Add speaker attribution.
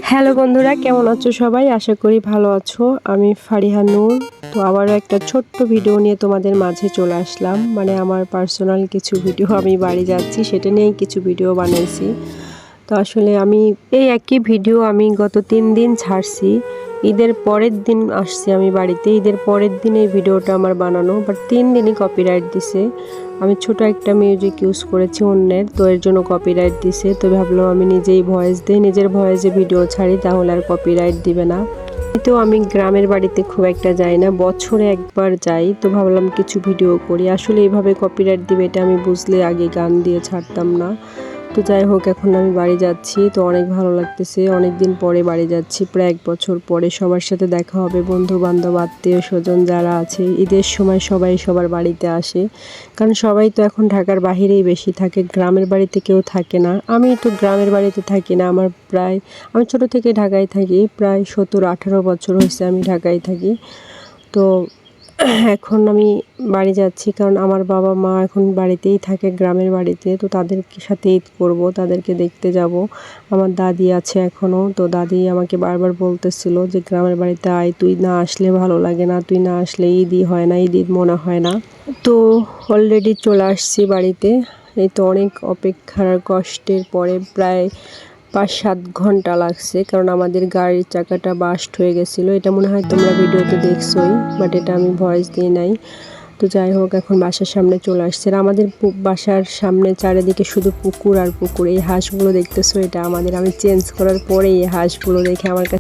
Speaker 1: Hello বন্ধুরা, কেমন আছো সবাই? আশা করি ভালো আছো। আমি ফারিহা নূর। তো আবারও একটা ছোট্ট ভিডিও নিয়ে তোমাদের মাঝে চলে আসলাম। মানে আমার পার্সোনাল কিছু ভিডিও, আমি বাড়ি যাচ্ছি সেটা নিয়েই কিছু ভিডিও বানাইছি। তো আসলে আমি এই একই ভিডিও আমি গত 3 দিন ছাড়ছি। ঈদের পরের দিন আসছি আমি বাড়িতে। ঈদের পরের দিন এই ভিডিওটা আমার বানানো, বাট 3 দিনই কপিরাইট দিছে। আমি ছোট একটা মিউজিক ইউজ করেছি অন্যের, তো এর জন্য কপিরাইট দিছে। তো ভাবলাম আমি নিজেই ভয়েস দিই, নিজের ভয়েসে ভিডিও ছাড়ি, তাহলে আর কপিরাইট দিবে না। তো আমি গ্রামের বাড়িতে খুব একটা যাই না, বছরে একবার যাই। তো ভাবলাম কিছু ভিডিও করি। আসলে এইভাবে কপিরাইট দিবে এটা আমি বুঝলে আগে গান দিয়ে ছাড়তাম না। তো যাই হোক, এখন আমি বাড়ি যাচ্ছি। তো অনেক ভালো লাগতেছে, অনেক দিন পরে বাড়ি যাচ্ছি, প্রায় 1 বছর পরে। সবার সাথে দেখা হবে, বন্ধু বান্ধব আত্মীয় স্বজন যারা আছে। ঈদের সময় সবাই সবার বাড়িতে আসে, কারণ সবাই তো এখন ঢাকার বাহিরেই বেশি থাকে, গ্রামের বাড়িতে কেউ থাকে না। আমি তো গ্রামের বাড়িতে থাকি না, আমি ছোট থেকে ঢাকায় থাকি, প্রায় 17-18 বছর হয়েছে আমি ঢাকায় থাকি। তো এখন আমি বাড়ি যাচ্ছি, কারণ আমার বাবা মা এখন বাড়িতেই থাকে, গ্রামের বাড়িতে। তো তাদের সাথে ঈদ করব, তাদেরকে দেখতে যাব। আমার দাদি আছে এখনও, তো দাদি আমাকে বারবার বলতেছিল যে গ্রামের বাড়িতে আয়, তুই না আসলে ভালো লাগে না, তুই না আসলে ঈদই হয় না, ঈদ মনে হয় না। তো অলরেডি চলে আসছি বাড়িতে। এই তো অনেক অপেক্ষার কষ্টের পরে প্রায় 5-7 ঘন্টা লাগছে, কারণ আমাদের গাড়ির চাকাটা বাস্ট হয়ে গেছিলো। এটা মনে হয় তোমরা ভিডিওতে দেখছোই, বাট এটা আমি ভয়েস দিই নাই। তো যাই হোক, এখন বাসার সামনে চলে আসছে। আর আমাদের বাসার সামনে চারিদিকে শুধু পুকুর আর পুকুর। এই হাঁসগুলো দেখতেছো, এটা আমি চেঞ্জ করার পরে এই হাঁসগুলো দেখে আমার কাছে